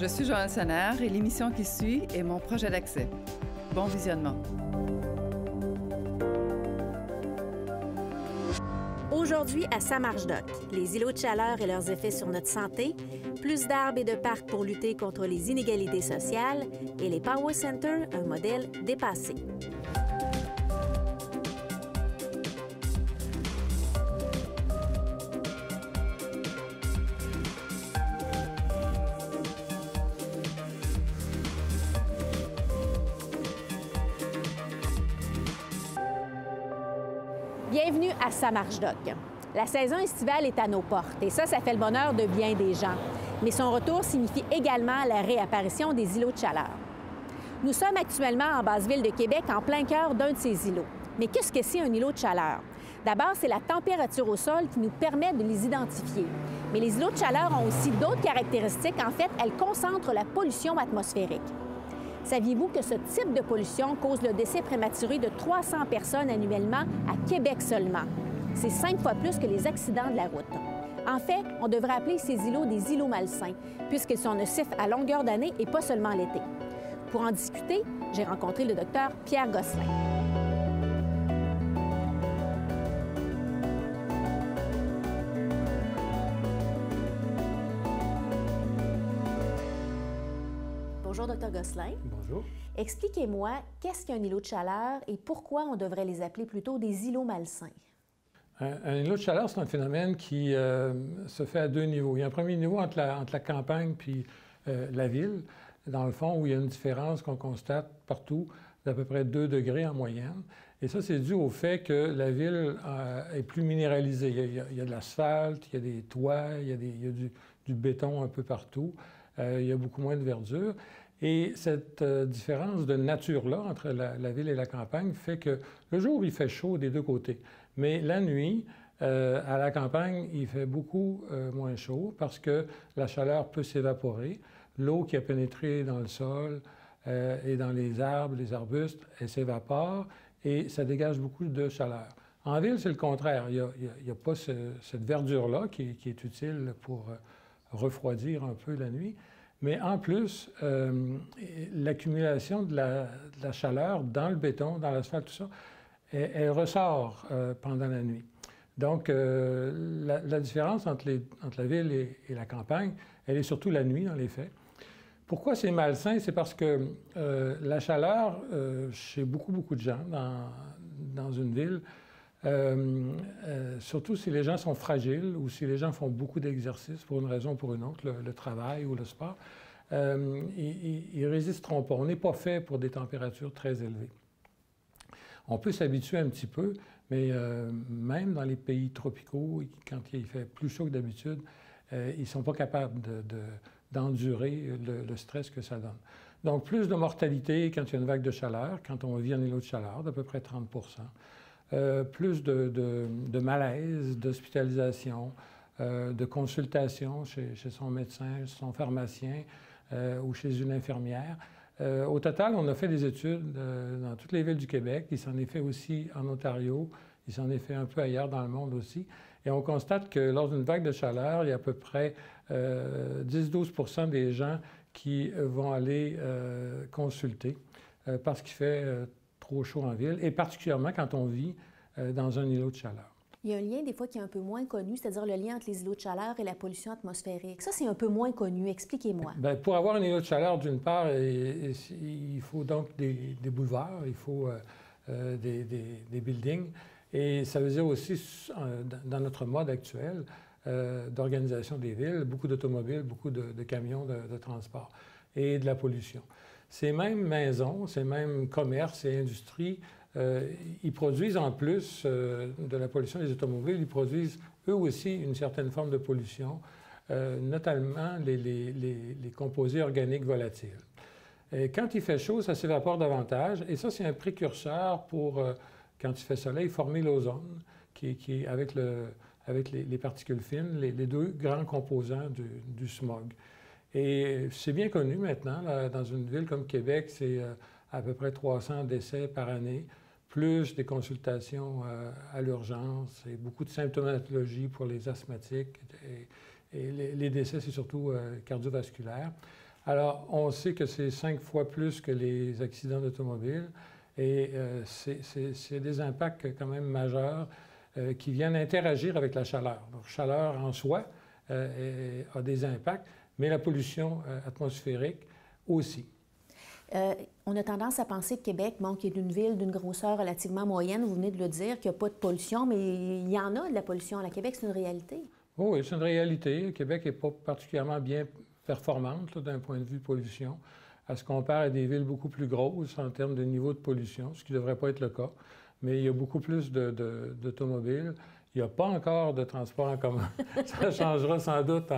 Je suis Joanne Sonnard et l'émission qui suit est mon projet d'accès. Bon visionnement. Aujourd'hui, à Samarche-Doc, les îlots de chaleur et leurs effets sur notre santé, plus d'arbres et de parcs pour lutter contre les inégalités sociales et les Power Centers, un modèle dépassé. Bienvenue à Samarche-Doc. La saison estivale est à nos portes et ça fait le bonheur de bien des gens. Mais son retour signifie également la réapparition des îlots de chaleur. Nous sommes actuellement en basse-ville de Québec, en plein cœur d'un de ces îlots. Mais qu'est-ce que c'est un îlot de chaleur? D'abord, c'est la température au sol qui nous permet de les identifier. Mais les îlots de chaleur ont aussi d'autres caractéristiques. En fait, elles concentrent la pollution atmosphérique. Saviez-vous que ce type de pollution cause le décès prématuré de 300 personnes annuellement à Québec seulement? C'est 5 fois plus que les accidents de la route. En fait, on devrait appeler ces îlots des îlots malsains, puisqu'ils sont nocifs à longueur d'année et pas seulement l'été. Pour en discuter, j'ai rencontré le docteur Pierre Gosselin. Bonjour, Dr Gosselin. Bonjour. Expliquez-moi, qu'est-ce qu'un îlot de chaleur et pourquoi on devrait les appeler plutôt des îlots malsains? Un îlot de chaleur, c'est un phénomène qui se fait à deux niveaux. Il y a un premier niveau entre la campagne puis la ville, dans le fond, où il y a une différence qu'on constate partout d'à peu près 2 degrés en moyenne. Et ça, c'est dû au fait que la ville est plus minéralisée. Il y a de l'asphalte, il y a des toits, il y a du béton un peu partout. Il y a beaucoup moins de verdure. Et cette différence de nature-là entre la ville et la campagne fait que le jour, il fait chaud des deux côtés. Mais la nuit, à la campagne, il fait beaucoup moins chaud parce que la chaleur peut s'évaporer. L'eau qui a pénétré dans le sol et dans les arbres, les arbustes, elle s'évapore et ça dégage beaucoup de chaleur. En ville, c'est le contraire. Il n'y a pas cette verdure-là qui est utile pour refroidir un peu la nuit. Mais en plus, l'accumulation de la chaleur dans le béton, dans l'asphalte, tout ça, elle ressort pendant la nuit. Donc, la différence entre la ville et la campagne, elle est surtout la nuit, dans les faits. Pourquoi c'est malsain? C'est parce que la chaleur, chez beaucoup de gens dans une ville, surtout si les gens sont fragiles ou si les gens font beaucoup d'exercices pour une raison ou pour une autre, le travail ou le sport, ils ne résisteront pas. On n'est pas fait pour des températures très élevées. On peut s'habituer un petit peu, mais même dans les pays tropicaux, quand il fait plus chaud que d'habitude, ils ne sont pas capables d'endurer le stress que ça donne. Donc, plus de mortalité quand il y a une vague de chaleur, quand on vit en îlot de chaleur, d'à peu près 30 plus de malaise, d'hospitalisation, de consultation chez son médecin, son pharmacien ou chez une infirmière. Au total, on a fait des études dans toutes les villes du Québec. Il s'en est fait aussi en Ontario. Il s'en est fait un peu ailleurs dans le monde aussi. Et on constate que lors d'une vague de chaleur, il y a à peu près 10-12 des gens qui vont aller consulter parce qu'il fait trop chaud en ville, et particulièrement quand on vit dans un îlot de chaleur. Il y a un lien des fois qui est un peu moins connu, c'est-à-dire le lien entre les îlots de chaleur et la pollution atmosphérique. Ça, c'est un peu moins connu. Expliquez-moi. Bien, pour avoir un îlot de chaleur, d'une part, il faut donc des boulevards, il faut des buildings. Et ça veut dire aussi, dans notre mode actuel d'organisation des villes, beaucoup d'automobiles, beaucoup de camions de transport et de la pollution. Ces mêmes maisons, ces mêmes commerces et industries, ils produisent en plus de la pollution des automobiles, ils produisent eux aussi une certaine forme de pollution, notamment les composés organiques volatiles. Et quand il fait chaud, ça s'évapore davantage, et ça, c'est un précurseur pour, quand il fait soleil, former l'ozone, qui avec les particules fines, les deux grands composants du smog. Et c'est bien connu maintenant, là, dans une ville comme Québec, c'est à peu près 300 décès par année, plus des consultations à l'urgence et beaucoup de symptomatologie pour les asthmatiques. Et les décès, c'est surtout cardiovasculaire. Alors, on sait que c'est 5 fois plus que les accidents d'automobile et c'est des impacts quand même majeurs qui viennent interagir avec la chaleur. La chaleur en soi a des impacts, mais la pollution atmosphérique aussi. On a tendance à penser que Québec, bon, qui est une ville d'une grosseur relativement moyenne, vous venez de le dire, qu'il n'y a pas de pollution, mais il y en a de la pollution. À Québec, c'est une réalité. Oh oui, c'est une réalité. Québec n'est pas particulièrement bien performante d'un point de vue pollution. Elle se compare à des villes beaucoup plus grosses en termes de niveau de pollution, ce qui ne devrait pas être le cas. Mais il y a beaucoup plus d'automobiles. Il n'y a pas encore de transport en commun. Ça changera sans doute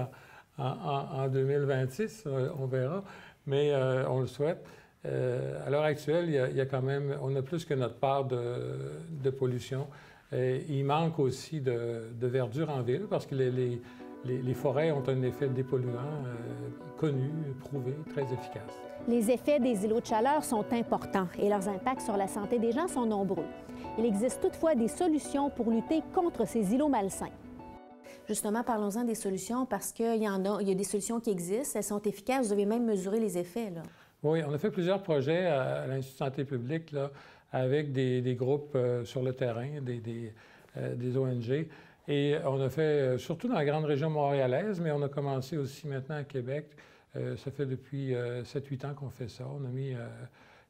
en 2026, on verra, mais on le souhaite. À l'heure actuelle, il y a quand même, on a plus que notre part de pollution. Il manque aussi de verdure en ville parce que les forêts ont un effet dépolluant connu, prouvé, très efficace. Les effets des îlots de chaleur sont importants et leurs impacts sur la santé des gens sont nombreux. Il existe toutefois des solutions pour lutter contre ces îlots malsains. Justement, parlons-en des solutions parce qu'il y a des solutions qui existent, elles sont efficaces, vous avez même mesuré les effets, là. Oui, on a fait plusieurs projets à l'Institut de santé publique là, avec des groupes sur le terrain, des ONG. Et on a fait, surtout dans la grande région montréalaise, mais on a commencé aussi maintenant à Québec. Ça fait depuis 7-8 ans qu'on fait ça. On a mis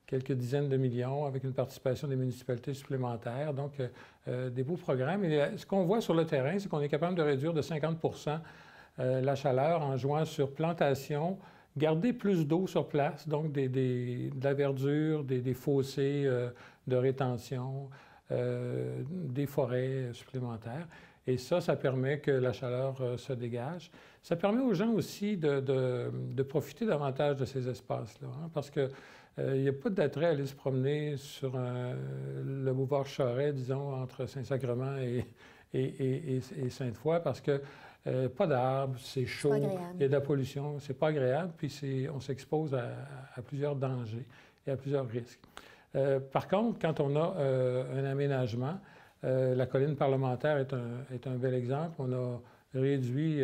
quelques dizaines de millions avec une participation des municipalités supplémentaires. Donc, des beaux programmes. Et ce qu'on voit sur le terrain, c'est qu'on est capable de réduire de 50 la chaleur en jouant sur plantation, garder plus d'eau sur place, donc de la verdure, des fossés de rétention, des forêts supplémentaires. Et ça permet que la chaleur se dégage. Ça permet aux gens aussi de profiter davantage de ces espaces-là, hein, parce qu'il n'y a pas d'attrait à aller se promener sur le boulevard Charest, disons, entre Saint-Sacrement et Sainte-Foy, parce que pas d'arbres, c'est chaud, il y a de la pollution, c'est pas agréable, puis on s'expose à plusieurs dangers et à plusieurs risques. Par contre, quand on a un aménagement, la colline parlementaire est un bel exemple. On a réduit,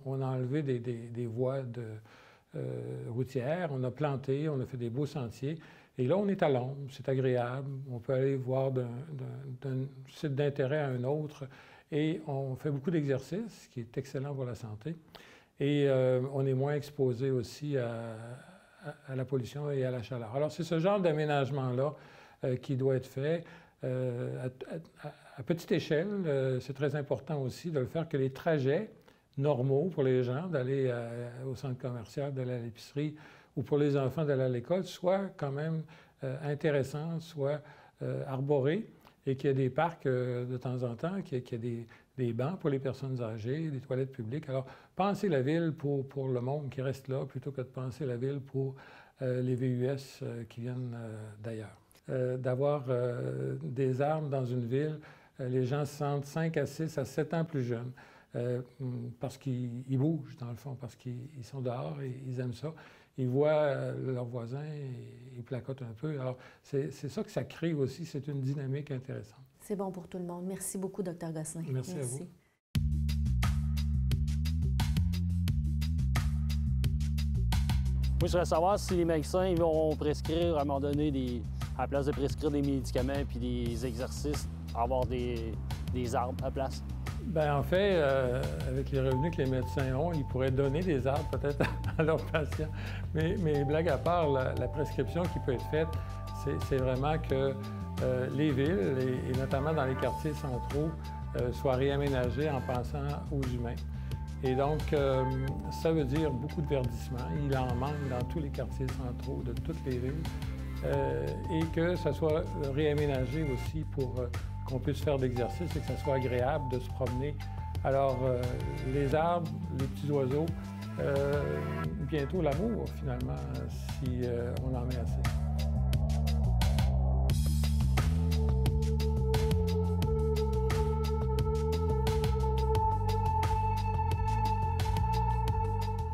on a enlevé des voies routières, on a planté, on a fait des beaux sentiers. Et là, on est à l'ombre, c'est agréable. On peut aller voir d'un site d'intérêt à un autre. Et on fait beaucoup d'exercices, ce qui est excellent pour la santé. Et on est moins exposé aussi à la pollution et à la chaleur. Alors, c'est ce genre d'aménagement-là qui doit être fait. À petite échelle, c'est très important aussi de le faire que les trajets normaux pour les gens, d'aller au centre commercial, d'aller à l'épicerie, ou pour les enfants d'aller à l'école, soient quand même intéressants, soient arborés, et qu'il y a des parcs de temps en temps, qu'il y a des bancs pour les personnes âgées, des toilettes publiques. Alors, pensez la ville pour le monde qui reste là, plutôt que de penser la ville pour les VUS qui viennent d'ailleurs. D'avoir des arbres dans une ville, les gens se sentent 5 à 6 à 7 ans plus jeunes parce qu'ils bougent, dans le fond, parce qu'ils sont dehors et ils aiment ça. Ils voient leurs voisins et ils placotent un peu. Alors, c'est ça que ça crée aussi, c'est une dynamique intéressante. C'est bon pour tout le monde. Merci beaucoup, Dr. Gosselin. Merci à vous. Moi, je voudrais savoir si les médecins ils vont prescrire, à un moment donné, à la place de prescrire des médicaments puis des exercices, avoir des arbres à la place. Bien, en fait, avec les revenus que les médecins ont, ils pourraient donner des arbres peut-être à leurs patients. Mais blague à part, la prescription qui peut être faite, c'est vraiment que les villes, et notamment dans les quartiers centraux, soient réaménagées en pensant aux humains. Et donc, ça veut dire beaucoup de verdissement. Il en manque dans tous les quartiers centraux de toutes les villes. Et que ça soit réaménagé aussi pour qu'on puisse faire d'exercice et que ça soit agréable de se promener. Alors, les arbres, les petits oiseaux, bientôt l'amour, finalement, si on en met assez.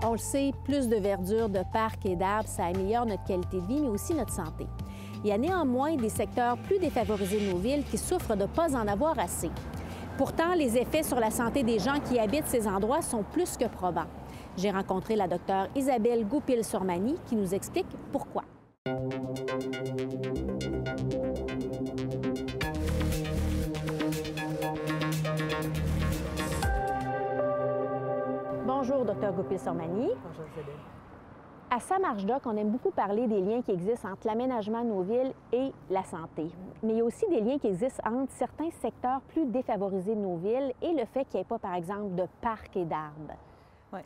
On le sait, plus de verdure, de parcs et d'arbres, ça améliore notre qualité de vie, mais aussi notre santé. Il y a néanmoins des secteurs plus défavorisés de nos villes qui souffrent de ne pas en avoir assez. Pourtant, les effets sur la santé des gens qui habitent ces endroits sont plus que probants. J'ai rencontré la docteure Isabelle Goupil-Sormani qui nous explique pourquoi. Bonjour, docteur Goupil-Sormani. Bonjour, Isabelle. À Samarge-Doc, on aime beaucoup parler des liens qui existent entre l'aménagement de nos villes et la santé. Mais il y a aussi des liens qui existent entre certains secteurs plus défavorisés de nos villes et le fait qu'il n'y ait pas, par exemple, de parcs et d'arbres. Oui.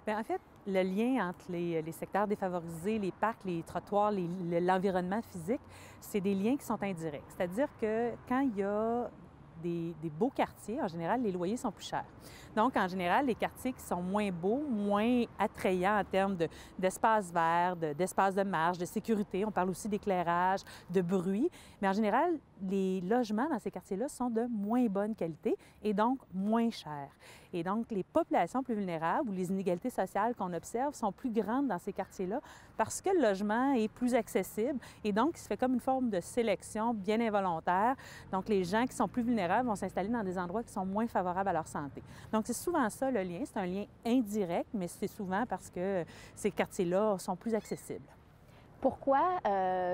Bien, en fait, le lien entre les secteurs défavorisés, les parcs, les trottoirs, l'environnement physique, c'est des liens qui sont indirects. C'est-à-dire que quand il y a des beaux quartiers, en général, les loyers sont plus chers. Donc, en général, les quartiers qui sont moins beaux, moins attrayants en termes d'espace vert, d'espace de marche, de sécurité, on parle aussi d'éclairage, de bruit, mais en général, les logements dans ces quartiers-là sont de moins bonne qualité et donc moins chers. Et donc, les populations plus vulnérables ou les inégalités sociales qu'on observe sont plus grandes dans ces quartiers-là parce que le logement est plus accessible et donc, il se fait comme une forme de sélection bien involontaire. Donc, les gens qui sont plus vulnérables vont s'installer dans des endroits qui sont moins favorables à leur santé. Donc, c'est souvent ça le lien. C'est un lien indirect, mais c'est souvent parce que ces quartiers-là sont plus accessibles. Pourquoi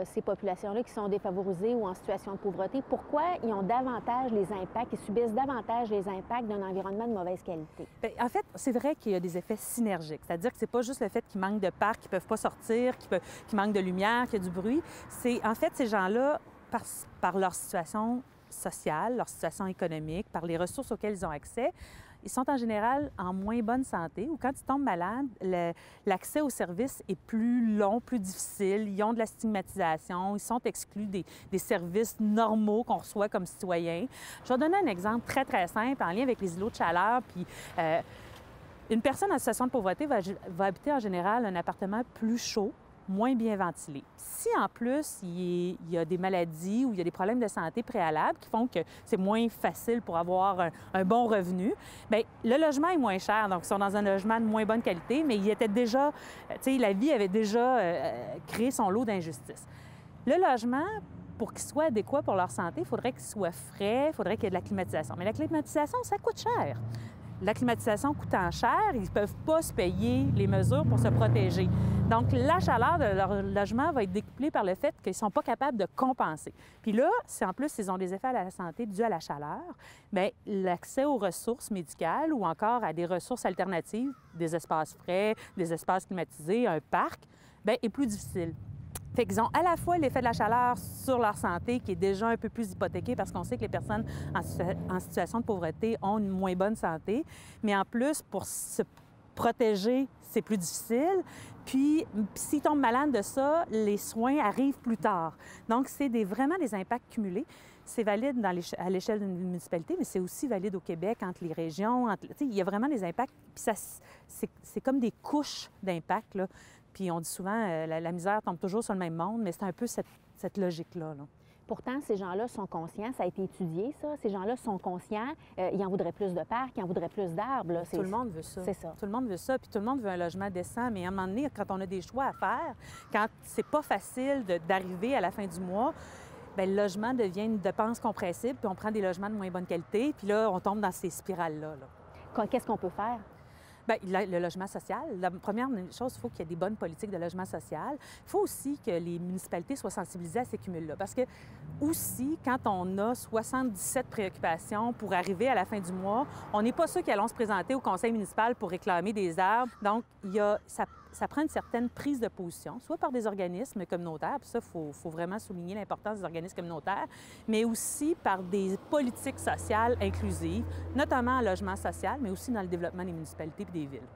ces populations-là qui sont défavorisées ou en situation de pauvreté, pourquoi ils ont davantage les impacts, ils subissent davantage les impacts d'un environnement de mauvaise qualité? Bien, en fait, c'est vrai qu'il y a des effets synergiques. C'est-à-dire que c'est pas juste le fait qu'ils manquent de parcs, qu'ils ne peuvent pas sortir, qu'ils manquent de lumière, qu'il y a du bruit. C'est en fait ces gens-là, par leur situation sociale, leur situation économique, par les ressources auxquelles ils ont accès, ils sont en général en moins bonne santé ou quand ils tombent malades, l'accès aux services est plus long, plus difficile. Ils ont de la stigmatisation, ils sont exclus des services normaux qu'on reçoit comme citoyens. Je vais donner un exemple très, très simple en lien avec les îlots de chaleur. Puis, une personne en situation de pauvreté va habiter en général un appartement plus chaud, moins bien ventilé. Si en plus, il y a des maladies ou il y a des problèmes de santé préalables qui font que c'est moins facile pour avoir un bon revenu, bien, le logement est moins cher. Donc, ils sont dans un logement de moins bonne qualité, mais il était déjà, tu sais, la vie avait déjà créé son lot d'injustices. Le logement, pour qu'il soit adéquat pour leur santé, il faudrait qu'il soit frais, il faudrait qu'il y ait de la climatisation. Mais la climatisation, ça coûte cher. La climatisation coûtant cher, ils ne peuvent pas se payer les mesures pour se protéger. Donc, la chaleur de leur logement va être décuplée par le fait qu'ils ne sont pas capables de compenser. Puis là, si en plus, ils ont des effets à la santé dus à la chaleur, bien, l'accès aux ressources médicales ou encore à des ressources alternatives, des espaces frais, des espaces climatisés, un parc, bien, est plus difficile. Fait qu'ils ont à la fois l'effet de la chaleur sur leur santé qui est déjà un peu plus hypothéquée parce qu'on sait que les personnes en situation de pauvreté ont une moins bonne santé, mais en plus, pour se protéger, c'est plus difficile. Puis, s'ils tombent malades de ça, les soins arrivent plus tard. Donc, c'est vraiment des impacts cumulés. C'est valide à l'échelle d'une municipalité, mais c'est aussi valide au Québec, entre les régions. Il y a vraiment des impacts. Puis c'est comme des couches d'impact, là. Puis on dit souvent, la misère tombe toujours sur le même monde, mais c'est un peu cette logique-là. Là. Pourtant, ces gens-là sont conscients, ça a été étudié, ça. Ces gens-là sont conscients, ils en voudraient plus de parcs, ils en voudraient plus d'arbres. Tout le monde veut ça. C'est ça. Tout le monde veut ça, puis tout le monde veut un logement décent. Mais à un moment donné, quand on a des choix à faire, quand c'est pas facile d'arriver à la fin du mois, bien, le logement devient une dépense compressible, puis on prend des logements de moins bonne qualité, puis là, on tombe dans ces spirales-là. Là. Qu'est-ce qu'on peut faire? Bien, le logement social. La première chose, il faut qu'il y ait des bonnes politiques de logement social. Il faut aussi que les municipalités soient sensibilisées à ces cumuls-là. Parce que, aussi, quand on a 77 préoccupations pour arriver à la fin du mois, on n'est pas ceux qui allons se présenter au conseil municipal pour réclamer des arbres. Donc, ça prend une certaine prise de position, soit par des organismes communautaires, puis ça, il faut vraiment souligner l'importance des organismes communautaires, mais aussi par des politiques sociales inclusives, notamment en logement social, mais aussi dans le développement des municipalités et des villes.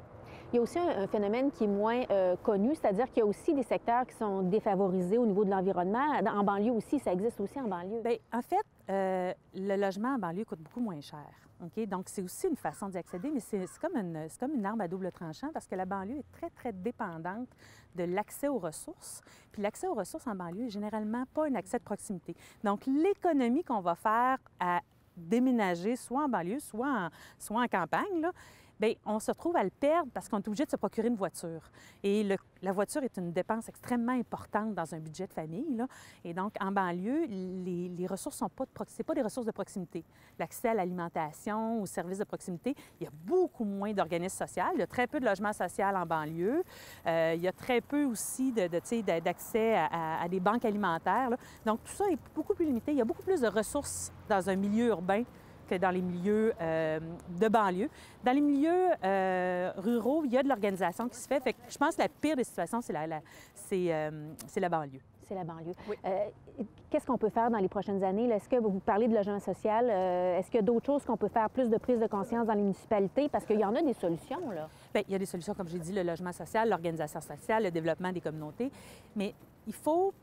Il y a aussi un phénomène qui est moins connu, c'est-à-dire qu'il y a aussi des secteurs qui sont défavorisés au niveau de l'environnement. En banlieue aussi, ça existe aussi en banlieue. Bien, en fait, le logement en banlieue coûte beaucoup moins cher. Okay? Donc, c'est aussi une façon d'y accéder, mais c'est comme une arme à double tranchant parce que la banlieue est très, très dépendante de l'accès aux ressources. Puis l'accès aux ressources en banlieue n'est généralement pas un accès de proximité. Donc, l'économie qu'on va faire à déménager soit en banlieue, soit en campagne, là, bien, on se retrouve à le perdre parce qu'on est obligé de se procurer une voiture. Et la voiture est une dépense extrêmement importante dans un budget de famille, là. Et donc, en banlieue, les ressources sont c'est pas des ressources de proximité. L'accès à l'alimentation, aux services de proximité, il y a beaucoup moins d'organismes sociaux. Il y a très peu de logements sociaux en banlieue. Il y a très peu aussi d'accès à des banques alimentaires, là. Donc, tout ça est beaucoup plus limité. Il y a beaucoup plus de ressources dans un milieu urbain que dans les milieux de banlieue. Dans les milieux ruraux, il y a de l'organisation qui se fait. Fait que je pense que la pire des situations, c'est la banlieue. C'est la banlieue. Oui. Qu'est-ce qu'on peut faire dans les prochaines années? Est-ce que vous parlez de logement social? Est-ce qu'il y a d'autres choses qu'on peut faire, plus de prise de conscience dans les municipalités? Parce qu'il y en a des solutions, là. Bien, il y a des solutions, comme j'ai dit, le logement social, l'organisation sociale, le développement des communautés. Mais il faut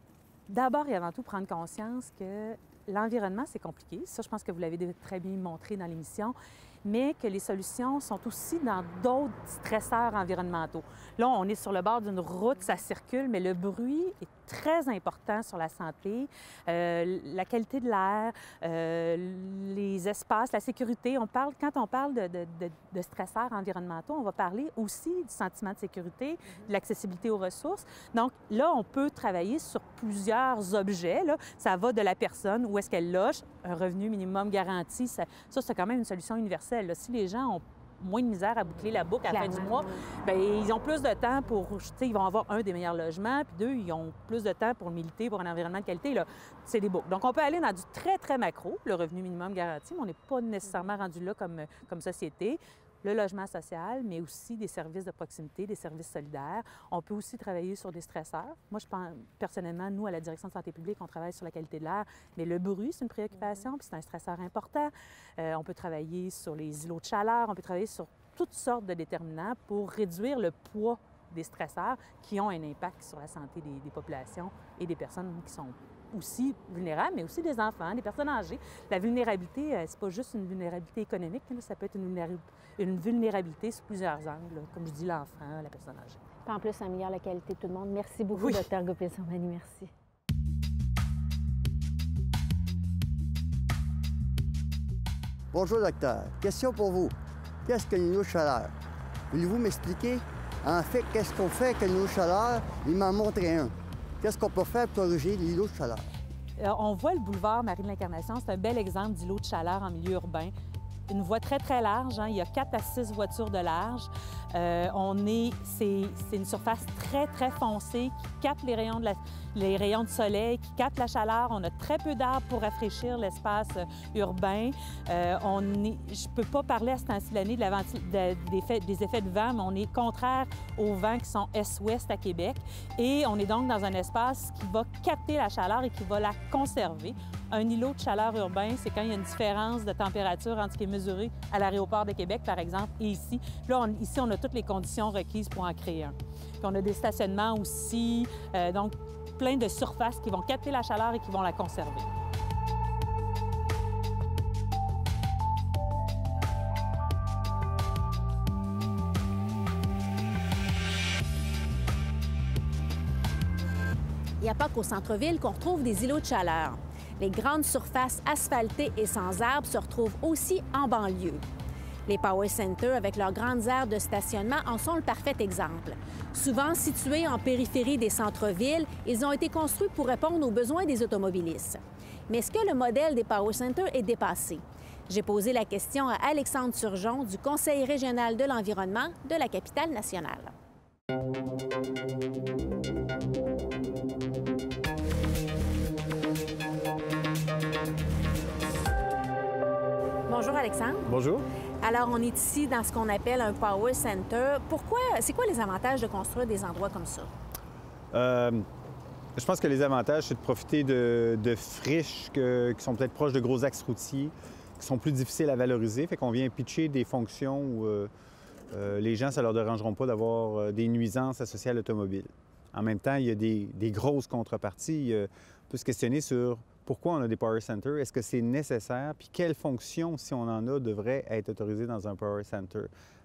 d'abord et avant tout prendre conscience que l'environnement, c'est compliqué. Ça, je pense que vous l'avez très bien montré dans l'émission, mais que les solutions sont aussi dans d'autres stresseurs environnementaux. Là, on est sur le bord d'une route, ça circule, mais le bruit est très important sur la santé, la qualité de l'air, les espaces, la sécurité. Quand on parle de stresseurs environnementaux, on va parler aussi du sentiment de sécurité, de l'accessibilité aux ressources. Donc là, on peut travailler sur plusieurs objets, là. Ça va de la personne, où est-ce qu'elle loge, un revenu minimum garanti, ça c'est quand même une solution universelle, là. Si les gens ont moins de misère à boucler la boucle à la fin du mois, bien, ils ont plus de temps pour, tu sais, ils vont avoir un des meilleurs logements, puis deux, ils ont plus de temps pour militer pour un environnement de qualité. Là, c'est des boucles. Donc, on peut aller dans du très, très macro, le revenu minimum garanti, mais on n'est pas nécessairement rendu là comme société. Le logement social, mais aussi des services de proximité, des services solidaires. On peut aussi travailler sur des stresseurs. Moi, je pense, personnellement, nous, à la Direction de santé publique, on travaille sur la qualité de l'air, mais le bruit, c'est une préoccupation, puis c'est un stresseur important. On peut travailler sur les îlots de chaleur, on peut travailler sur toutes sortes de déterminants pour réduire le poids des stresseurs qui ont un impact sur la santé des populations et des personnes qui sont aussi vulnérables, mais aussi des enfants, des personnes âgées. La vulnérabilité, c'est pas juste une vulnérabilité économique, là, ça peut être une vulnérabilité sous plusieurs angles, là, comme je dis, l'enfant, la personne âgée. Puis en plus, ça améliore la qualité de tout le monde. Merci beaucoup, Dr. Gopé-Sormani. Merci. Bonjour, docteur. Question pour vous. Qu'est-ce que l'îlot de chaleur? Voulez-vous m'expliquer? En fait, qu'est-ce qu'on fait avec l'îlot de chaleur? Il m'en montrait un. Qu'est-ce qu'on peut faire pour corriger l'îlot de chaleur? On voit le boulevard Marie de l'Incarnation. C'est un bel exemple d'îlot de chaleur en milieu urbain. Une voie très, très large, hein? Il y a 4 à 6 voitures de large. C'est une surface très, très foncée qui capte les rayons de soleil, qui capte la chaleur. On a très peu d'arbres pour rafraîchir l'espace urbain. Je ne peux pas parler à ce temps-ci de l'année des effets de vent, mais on est contraire aux vents qui sont est-ouest à Québec. Et on est donc dans un espace qui va capter la chaleur et qui va la conserver. Un îlot de chaleur urbain, c'est quand il y a une différence de température entre ce qui est mesuré à l'aéroport de Québec, par exemple, et ici. Là, ici, on a toutes les conditions requises pour en créer un. Puis on a des stationnements aussi, donc plein de surfaces qui vont capter la chaleur et qui vont la conserver. Il n'y a pas qu'au centre-ville qu'on retrouve des îlots de chaleur. Les grandes surfaces asphaltées et sans arbres se retrouvent aussi en banlieue. Les Power Centers, avec leurs grandes aires de stationnement, en sont le parfait exemple. Souvent situés en périphérie des centres-villes, ils ont été construits pour répondre aux besoins des automobilistes. Mais est-ce que le modèle des Power Centers est dépassé? J'ai posé la question à Alexandre Turgeon du Conseil régional de l'environnement de la capitale nationale. Bonjour Alexandre. Bonjour. Alors, on est ici dans ce qu'on appelle un Power Center. C'est quoi les avantages de construire des endroits comme ça? Je pense que les avantages, c'est de profiter de friches qui sont peut-être proches de gros axes routiers, qui sont plus difficiles à valoriser. Fait qu'on vient pitcher des fonctions où les gens, ça ne leur dérangeront pas d'avoir des nuisances associées à l'automobile. En même temps, il y a des grosses contreparties. On peut se questionner sur pourquoi on a des Power Centers, est-ce que c'est nécessaire, puis quelles fonctions, si on en a, devraient être autorisées dans un Power Center.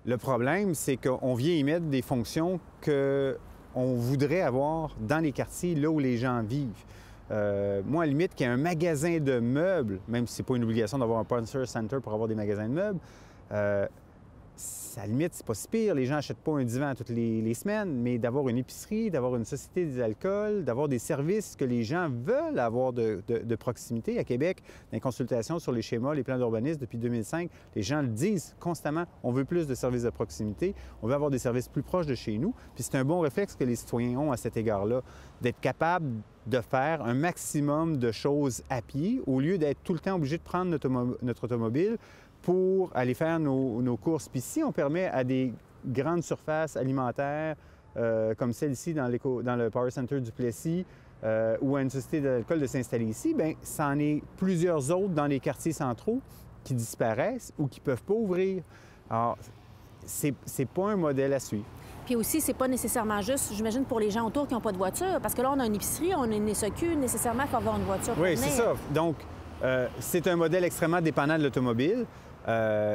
Le problème, c'est qu'on vient y mettre des fonctions qu'on voudrait avoir dans les quartiers, là où les gens vivent. Moi, à la limite, qu'il y ait un magasin de meubles, même si ce n'est pas une obligation d'avoir un Power Center pour avoir des magasins de meubles, à la limite, c'est pas si pire. Les gens n'achètent pas un divan toutes les semaines, mais d'avoir une épicerie, d'avoir une société des alcools, d'avoir des services que les gens veulent avoir de proximité. À Québec, dans les consultations sur les schémas, les plans d'urbanisme depuis 2005, les gens le disent constamment, on veut plus de services de proximité, on veut avoir des services plus proches de chez nous. Puis c'est un bon réflexe que les citoyens ont à cet égard-là, d'être capables de faire un maximum de choses à pied au lieu d'être tout le temps obligé de prendre notre automobile pour aller faire nos courses. Puis si on permet à des grandes surfaces alimentaires, comme celle-ci dans le Power Center du Plessis, ou à une société d'alcool de s'installer ici, bien, ça en est plusieurs autres dans les quartiers centraux qui disparaissent ou qui ne peuvent pas ouvrir. Alors, c'est pas un modèle à suivre. Puis aussi, c'est pas nécessairement juste, j'imagine, pour les gens autour qui n'ont pas de voiture, parce que là, on a une épicerie, on a une SEQ, nécessairement, il faut avoir une voiture pour Oui, venir. c'est ça. Donc, c'est un modèle extrêmement dépendant de l'automobile.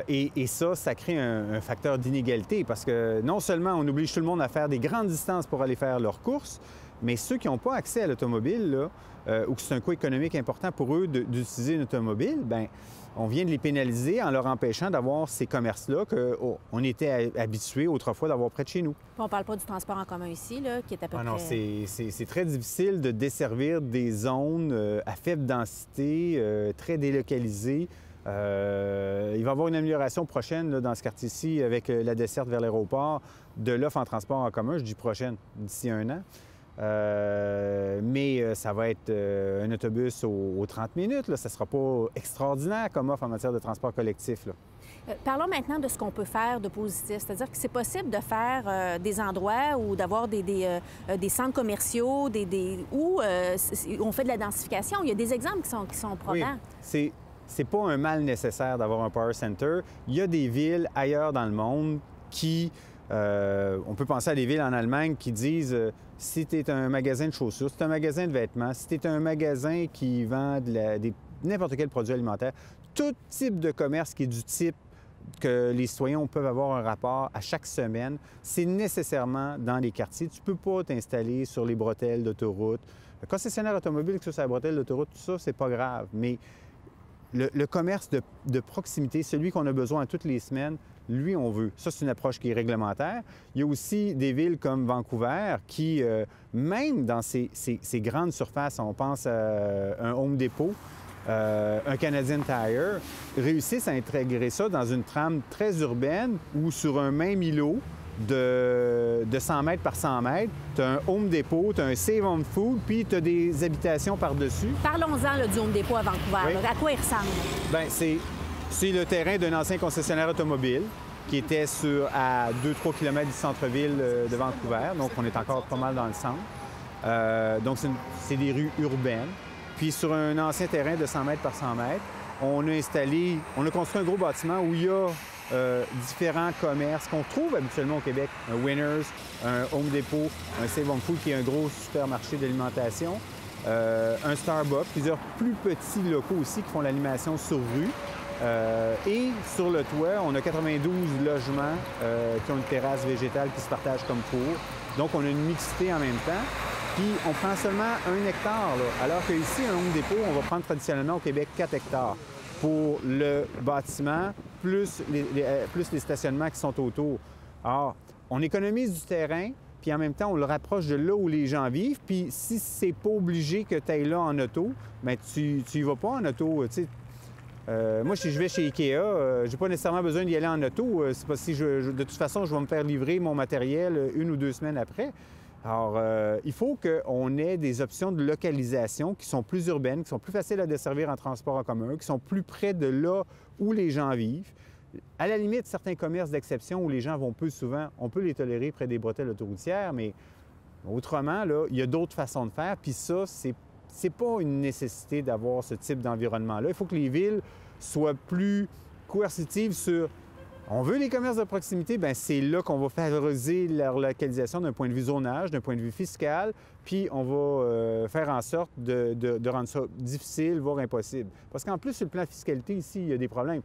Et ça crée un facteur d'inégalité parce que non seulement on oblige tout le monde à faire des grandes distances pour aller faire leurs courses, mais ceux qui n'ont pas accès à l'automobile, là, ou que c'est un coût économique important pour eux d'utiliser une automobile, bien, on vient de les pénaliser en leur empêchant d'avoir ces commerces-là qu'on était habitués autrefois d'avoir près de chez nous. Puis on ne parle pas du transport en commun ici, là, qui est à peu près... Non, c'est très difficile de desservir des zones à faible densité, très délocalisées. Il va y avoir une amélioration prochaine là, dans ce quartier-ci avec la desserte vers l'aéroport de l'offre en transport en commun. Je dis prochaine, d'ici 1 an. Mais ça va être un autobus aux 30 minutes. Là. Ça ne sera pas extraordinaire comme offre en matière de transport collectif. Là. Parlons maintenant de ce qu'on peut faire de positif. C'est-à-dire que c'est possible de faire des endroits ou d'avoir des centres commerciaux où on fait de la densification. Il y a des exemples qui sont probants. Oui, c'est pas un mal nécessaire d'avoir un Power Center. Il y a des villes ailleurs dans le monde qui... on peut penser à des villes en Allemagne qui disent si tu es un magasin de chaussures, si tu es un magasin de vêtements, si tu es un magasin qui vend n'importe quel produit alimentaire, tout type de commerce qui est du type que les citoyens peuvent avoir un rapport à chaque semaine, c'est nécessairement dans les quartiers. Tu ne peux pas t'installer sur les bretelles d'autoroute. Le concessionnaire automobile, que ce soit sur la bretelle d'autoroute, tout ça, c'est pas grave. Mais le commerce de proximité, celui qu'on a besoin toutes les semaines, lui, on veut. Ça, c'est une approche qui est réglementaire. Il y a aussi des villes comme Vancouver qui, même dans ces grandes surfaces, on pense à un Home Depot, un Canadian Tire, réussissent à intégrer ça dans une trame très urbaine où sur un même îlot de 100 mètres par 100 mètres, tu as un Home Depot, tu as un Save on Food, puis tu as des habitations par-dessus. Parlons-en là, du Home Depot à Vancouver. Oui. Là, à quoi il ressemble? Bien, c'est le terrain d'un ancien concessionnaire automobile qui était à 2-3 km du centre-ville de Vancouver. Donc, on est encore pas mal dans le centre. Donc, c'est des rues urbaines. Puis, sur un ancien terrain de 100 mètres par 100 mètres, on a construit un gros bâtiment où il y a différents commerces qu'on trouve habituellement au Québec. Un Winners, un Home Depot, un Save on Food qui est un gros supermarché d'alimentation, un Starbucks, plusieurs plus petits locaux aussi qui font l'animation sur rue. Et sur le toit, on a 92 logements qui ont une terrasse végétale qui se partagent comme cour. Donc, on a une mixité en même temps. Puis, on prend seulement 1 hectare, là, alors qu'ici, un Home Depot, on va prendre traditionnellement au Québec 4 hectares pour le bâtiment, plus les stationnements qui sont autour. Alors, on économise du terrain, puis en même temps, on le rapproche de là où les gens vivent. Puis, si c'est pas obligé que tu ailles là en auto, bien, tu y vas pas en auto, tu sais. Moi, si je vais chez Ikea, j'ai pas nécessairement besoin d'y aller en auto. C'est pas si de toute façon, je vais me faire livrer mon matériel 1 ou 2 semaines après. Alors, il faut qu'on ait des options de localisation qui sont plus urbaines, qui sont plus faciles à desservir en transport en commun, qui sont plus près de là où les gens vivent. À la limite, certains commerces d'exception où les gens vont peu souvent, on peut les tolérer près des bretelles autoroutières, mais autrement, là, il y a d'autres façons de faire. Puis ça, c'est pas une nécessité d'avoir ce type d'environnement-là. Il faut que les villes soient plus coercitives sur on veut les commerces de proximité, bien c'est là qu'on va favoriser leur localisation d'un point de vue zonage, d'un point de vue fiscal, puis on va faire en sorte de rendre ça difficile, voire impossible. Parce qu'en plus, sur le plan fiscalité, ici, il y a des problèmes.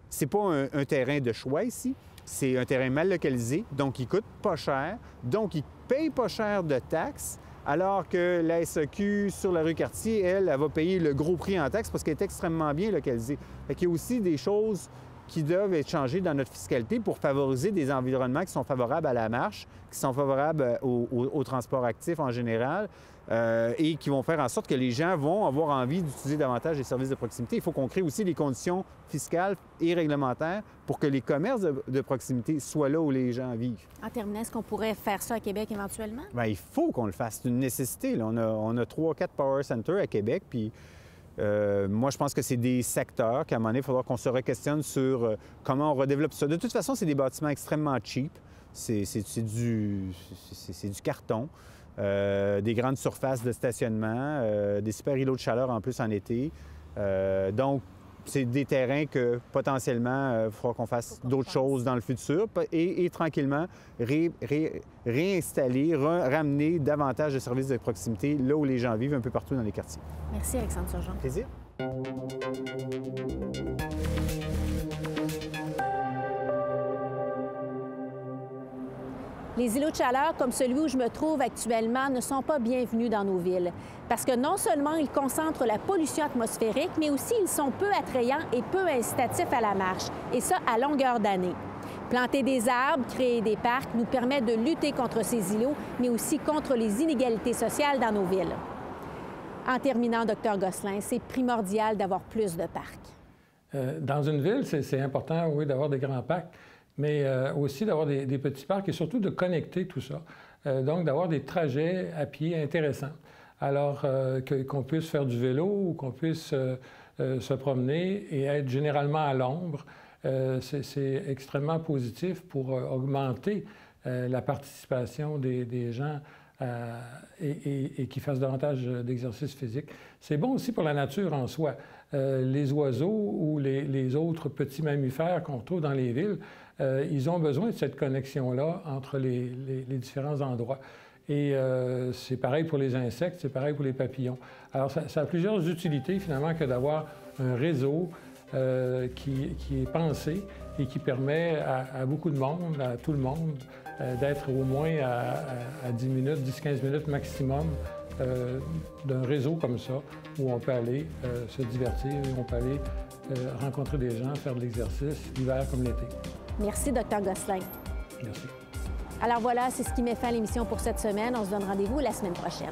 C'est pas un terrain de choix ici, c'est un terrain mal localisé, donc il coûte pas cher, donc il paye pas cher de taxes, alors que la SEQ sur la rue Cartier, elle va payer le gros prix en taxes parce qu'elle est extrêmement bien localisée. Fait qu'il y a aussi des choses qui doivent être changés dans notre fiscalité pour favoriser des environnements qui sont favorables à la marche, qui sont favorables au transport actif en général et qui vont faire en sorte que les gens vont avoir envie d'utiliser davantage les services de proximité. Il faut qu'on crée aussi les conditions fiscales et réglementaires pour que les commerces de proximité soient là où les gens vivent. En terminant, est-ce qu'on pourrait faire ça à Québec éventuellement? Bien, il faut qu'on le fasse. C'est une nécessité. Là. On a 3-4 power centers à Québec, puis moi, je pense que c'est des secteurs qu'à un moment donné, il faudra qu'on se re-questionne sur comment on redéveloppe ça. De toute façon, c'est des bâtiments extrêmement cheap. C'est du carton. Des grandes surfaces de stationnement, des super îlots de chaleur en plus en été. Donc, c'est des terrains que potentiellement, il faudra qu'on fasse d'autres choses dans le futur et tranquillement réinstaller, ramener davantage de services de proximité là où les gens vivent un peu partout dans les quartiers. Merci, Alexandre Surgeon. Plaisir. Les îlots de chaleur, comme celui où je me trouve actuellement, ne sont pas bienvenus dans nos villes. Parce que non seulement ils concentrent la pollution atmosphérique, mais aussi ils sont peu attrayants et peu incitatifs à la marche, et ça à longueur d'année. Planter des arbres, créer des parcs nous permet de lutter contre ces îlots, mais aussi contre les inégalités sociales dans nos villes. En terminant, Dr Gosselin, c'est primordial d'avoir plus de parcs. Dans une ville, c'est important, oui, d'avoir des grands parcs, mais aussi d'avoir des petits parcs et surtout de connecter tout ça. Donc, d'avoir des trajets à pied intéressants. Alors, qu'on puisse faire du vélo ou qu'on puisse se promener et être généralement à l'ombre, c'est extrêmement positif pour augmenter la participation des gens et qui fassent davantage d'exercice physique. C'est bon aussi pour la nature en soi. Les oiseaux ou les autres petits mammifères qu'on trouve dans les villes, ils ont besoin de cette connexion-là entre les différents endroits. Et c'est pareil pour les insectes, c'est pareil pour les papillons. Alors, ça a plusieurs utilités, finalement, que d'avoir un réseau qui est pensé et qui permet à beaucoup de monde, à tout le monde, d'être au moins à 10 minutes, 10-15 minutes maximum d'un réseau comme ça, où on peut aller se divertir, où on peut aller rencontrer des gens, faire de l'exercice, l'hiver comme l'été. Merci, Dr Gosselin. Merci. Alors voilà, c'est ce qui met fin à l'émission pour cette semaine. On se donne rendez-vous la semaine prochaine.